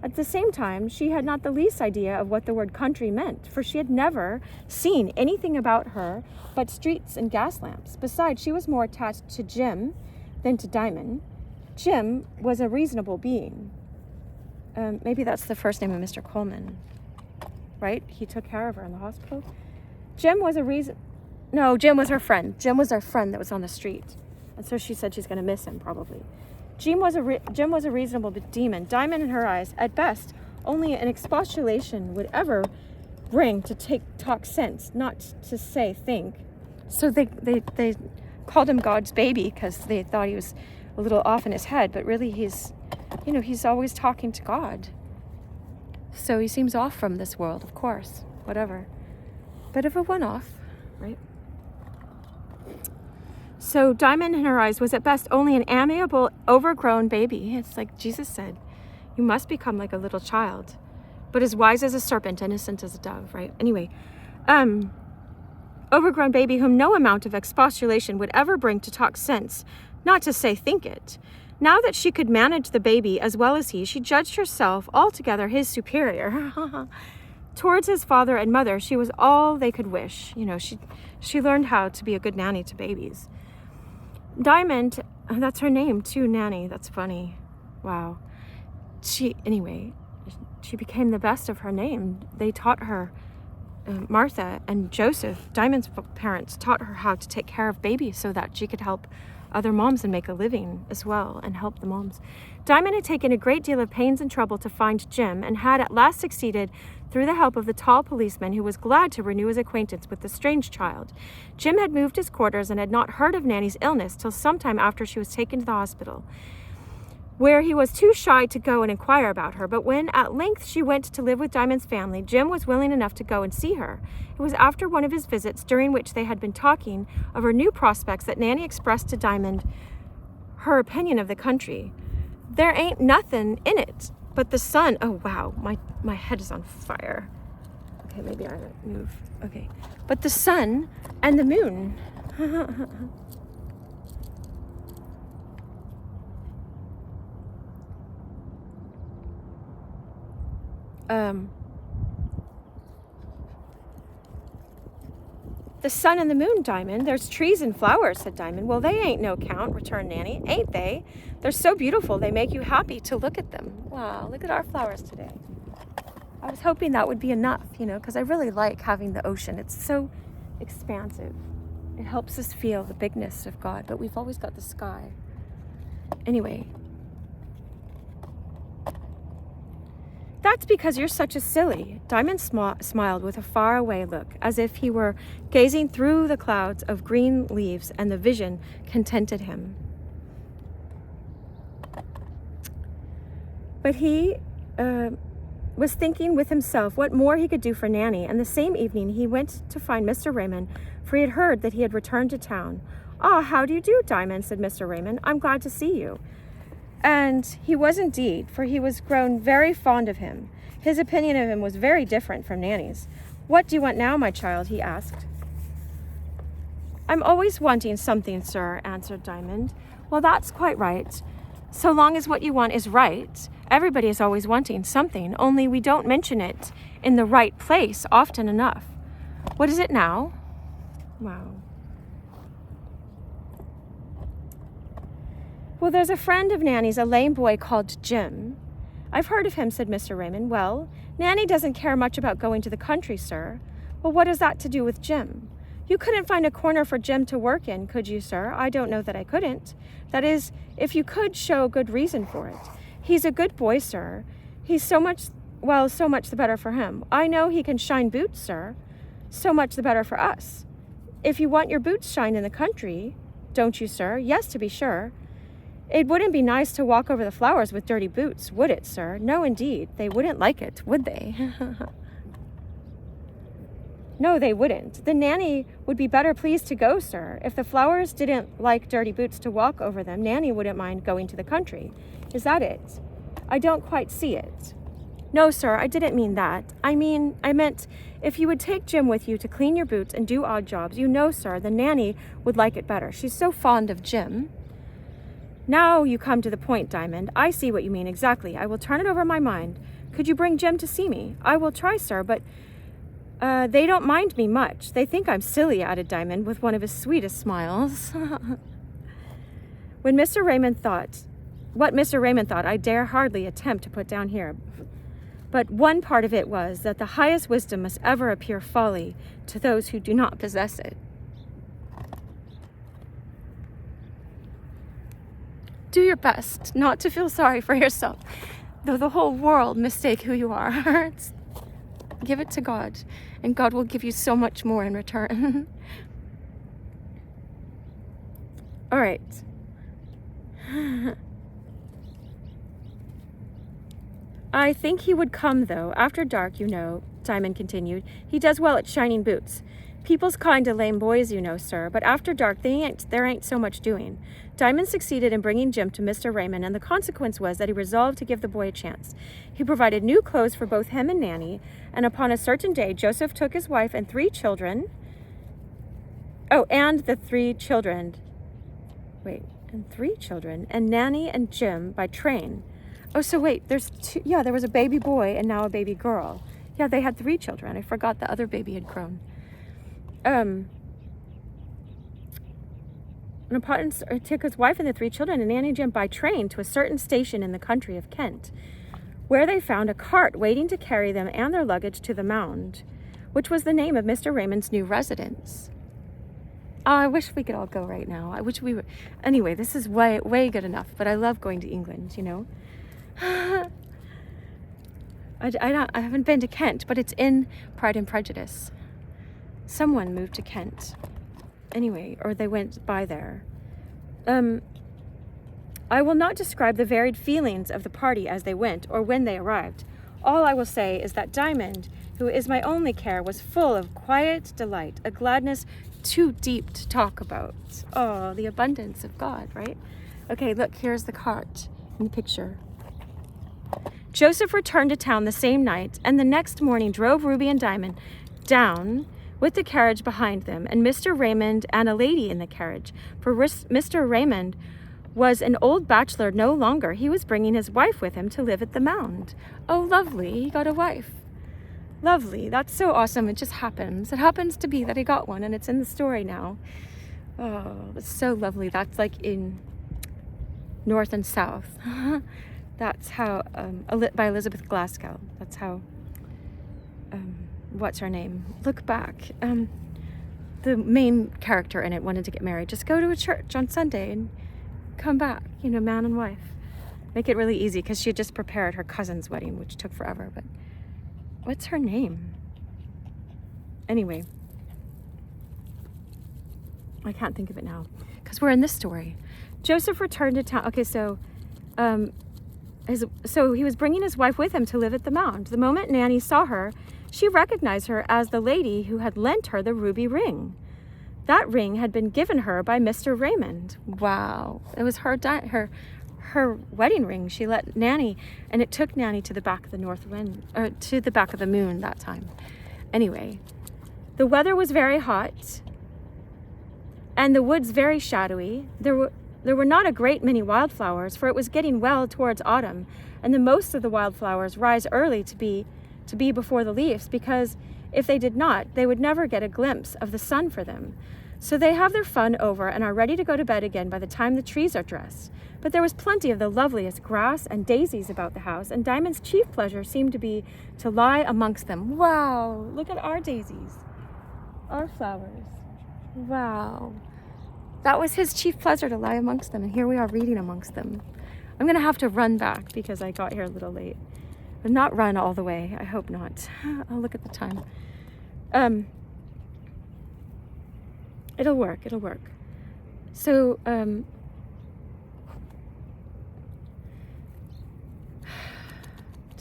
At the same time, she had not the least idea of what the word country meant, for she had never seen anything about her but streets and gas lamps. Besides, she was more attached to Jim than to Diamond. Jim was a reasonable being. Maybe that's the first name of Mr. Coleman, right? He took care of her in the hospital. Jim was Jim was her friend. Jim was our friend that was on the street. And so she said she's going to miss him, probably. Jim was a reasonable demon. Diamond, in her eyes, at best, only an expostulation would ever bring to talk sense, not to say think. So they called him God's baby because they thought he was a little off in his head, but really he's always talking to God. So he seems off from this world, of course, whatever. Bit of a one-off, right? So Diamond, in her eyes, was at best only an amiable, overgrown baby. It's like Jesus said, you must become like a little child, but as wise as a serpent, innocent as a dove, right? Anyway, overgrown baby whom no amount of expostulation would ever bring to talk sense, not to say think it. Now that she could manage the baby as well as he, she judged herself altogether his superior. Towards his father and mother, she was all they could wish. She learned how to be a good nanny to babies. Diamond, that's her name too, Nanny. That's funny. Wow. She became the best of her name. They taught her, Martha and Joseph, Diamond's parents, taught her how to take care of babies so that she could help other moms and make a living as well and help the moms. Diamond had taken a great deal of pains and trouble to find Jim and had at last succeeded through the help of the tall policeman who was glad to renew his acquaintance with the strange child. Jim had moved his quarters and had not heard of Nanny's illness till some time after she was taken to the hospital, where he was too shy to go and inquire about her. But when at length she went to live with Diamond's family, Jim was willing enough to go and see her. It was after one of his visits, during which they had been talking of her new prospects, that Nanny expressed to Diamond her opinion of the country. There ain't nothing in it but the sun. Oh, wow, my head is on fire. Okay, maybe I move. Okay. But the sun and the moon. The sun and the moon, Diamond. There's trees and flowers, said Diamond. Well, they ain't no count, returned Nanny. Ain't they? They're so beautiful, they make you happy to look at them. Wow, look at our flowers today. I was hoping that would be enough, because I really like having the ocean. It's so expansive. It helps us feel the bigness of God, but we've always got the sky. Anyway. That's because you're such a silly. Diamond smiled with a faraway look, as if he were gazing through the clouds of green leaves, and the vision contented him. But he was thinking with himself what more he could do for Nanny, and the same evening he went to find Mr. Raymond, for he had heard that he had returned to town. "Ah, how do you do, Diamond?" said Mr. Raymond. "I'm glad to see you." And he was indeed, for he was grown very fond of him. His opinion of him was very different from Nanny's. "What do you want now, my child?" he asked. "I'm always wanting something, sir," answered Diamond. "Well, that's quite right. So long as what you want is right. Everybody is always wanting something, only we don't mention it in the right place often enough. What is it now?" Wow. "Well, there's a friend of Nanny's, a lame boy called Jim." "I've heard of him," said Mr. Raymond. "Well, Nanny doesn't care much about going to the country, sir." "Well, what has that to do with Jim?" "You couldn't find a corner for Jim to work in, could you, sir?" "I don't know that I couldn't. That is, if you could show good reason for it. He's a good boy, sir. He's so much the better for him. I know he can shine boots, sir. So much the better for us. If you want your boots shined in the country, don't you, sir?" "Yes, to be sure." "It wouldn't be nice to walk over the flowers with dirty boots, would it, sir?" "No, indeed. They wouldn't like it, would they?" "No, they wouldn't. The Nanny would be better pleased to go, sir. If the flowers didn't like dirty boots to walk over them, Nanny wouldn't mind going to the country. Is that it?" "I don't quite see it." "No, sir, I didn't mean that. I meant if you would take Jim with you to clean your boots and do odd jobs, sir, the Nanny would like it better. She's so fond of Jim." "Now you come to the point, Diamond. I see what you mean exactly. I will turn it over in my mind. Could you bring Jim to see me? I will try, sir, but they don't mind me much. They think I'm silly, added Diamond with one of his sweetest smiles. What Mr. Raymond thought, I dare hardly attempt to put down here. But one part of it was that the highest wisdom must ever appear folly to those who do not possess it. Do your best not to feel sorry for yourself, though the whole world mistake who you are. Give it to God, and God will give you so much more in return. All right. I think he would come, though. After dark, you know, Diamond continued. He does well at shining boots. People's kind of lame boys, you know, sir, but after dark, there ain't so much doing. Diamond succeeded in bringing Jim to Mr. Raymond, and the consequence was that he resolved to give the boy a chance. He provided new clothes for both him and Nanny, and upon a certain day, Joseph took his wife and 3 children. And 3 children, and Nanny and Jim by train. Oh, so wait, there's 2, there was a baby boy and now a baby girl. Yeah, they had 3 children. I forgot the other baby had grown. And upon took his wife and the 3 children and Nanny and Jim by train to a certain station in the country of Kent, where they found a cart waiting to carry them and their luggage to the Mound, which was the name of Mr. Raymond's new residence. I wish we could all go right now. I wish we were. Anyway, this is way, way good enough, but I love going to England, you know. I haven't been to Kent, but it's in Pride and Prejudice. Someone moved to Kent. Anyway, or they went by there. I will not describe the varied feelings of the party as they went or when they arrived. All I will say is that Diamond, who is my only care, was full of quiet delight, a gladness too deep to talk about. Oh, the abundance of God, right? Okay, look, here's the cart in the picture. Joseph returned to town the same night, and the next morning drove Ruby and Diamond down with the carriage behind them, and Mr. Raymond and a lady in the carriage. For Mr. Raymond was an old bachelor no longer. He was bringing his wife with him to live at the Mound. Oh, lovely, he got a wife. Lovely, that's so awesome. It just happens. It happens to be that he got one, and it's in the story now. Oh, it's so lovely. That's like in North and South. That's how, by Elizabeth Glasgow. That's how, what's her name? Look back. The main character in it wanted to get married. Just go to a church on Sunday and come back, you know, man and wife. Make it really easy, because she had just prepared her cousin's wedding, which took forever, but what's her name? Anyway, I can't think of it now, because we're in this story. Joseph returned to town. Okay, so he was bringing his wife with him to live at the Mound. The moment Nanny saw her, she recognized her as the lady who had lent her the ruby ring. That ring had been given her by Mr. Raymond. Wow, it was her wedding ring. She let Nanny, and it took Nanny to the back of the north wind, or to the back of the moon that time. Anyway, the weather was very hot, and the woods very shadowy. There were not a great many wildflowers, for it was getting well towards autumn, and the most of the wildflowers rise early to be before the leaves, because if they did not, they would never get a glimpse of the sun for them. So they have their fun over and are ready to go to bed again by the time the trees are dressed. But there was plenty of the loveliest grass and daisies about the house, and Diamond's chief pleasure seemed to be to lie amongst them. Wow, look at our daisies, our flowers. Wow. That was his chief pleasure, to lie amongst them, and here we are reading amongst them. I'm going to have to run back because I got here a little late. But not run all the way. I hope not. I'll look at the time. It'll work. So,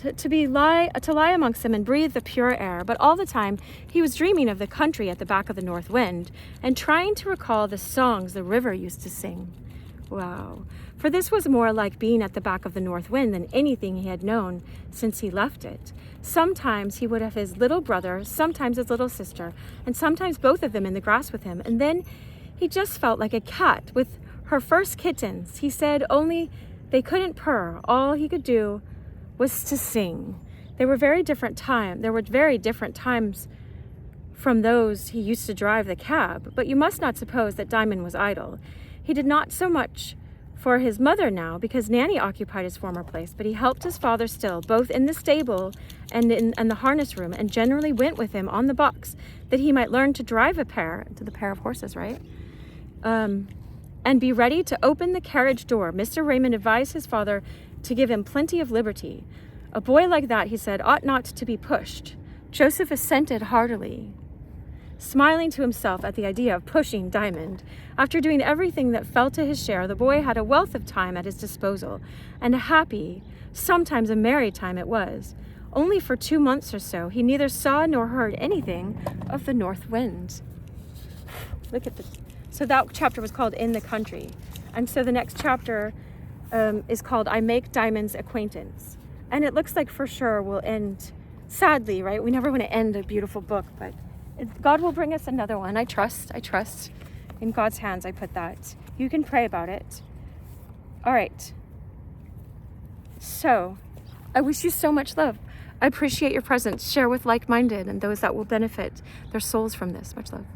to lie amongst them and breathe the pure air, but all the time he was dreaming of the country at the back of the north wind and trying to recall the songs the river used to sing. Wow. For this was more like being at the back of the north wind than anything he had known since he left it. Sometimes he would have his little brother, sometimes his little sister, and sometimes both of them in the grass with him. And then he just felt like a cat with her first kittens. He said only they couldn't purr. All he could do was to sing. There were very different times from those he used to drive the cab, but you must not suppose that Diamond was idle. He did not so much for his mother now, because Nanny occupied his former place, but he helped his father still, both in the stable and in the harness room, and generally went with him on the box, that he might learn to drive the pair of horses, right? And be ready to open the carriage door. Mr. Raymond advised his father to give him plenty of liberty. A boy like that, he said, ought not to be pushed. Joseph assented heartily, smiling to himself at the idea of pushing Diamond. After doing everything that fell to his share, the boy had a wealth of time at his disposal, and a happy, sometimes a merry time it was. Only for 2 months or so, he neither saw nor heard anything of the north wind. Look at this. So that chapter was called In the Country. And so the next chapter is called I Make Diamond's Acquaintance. And it looks like for sure we'll end sadly, right? We never want to end a beautiful book, but God will bring us another one. I trust. In God's hands, I put that. You can pray about it. All right. So, I wish you so much love. I appreciate your presence. Share with like-minded and those that will benefit their souls from this. Much love.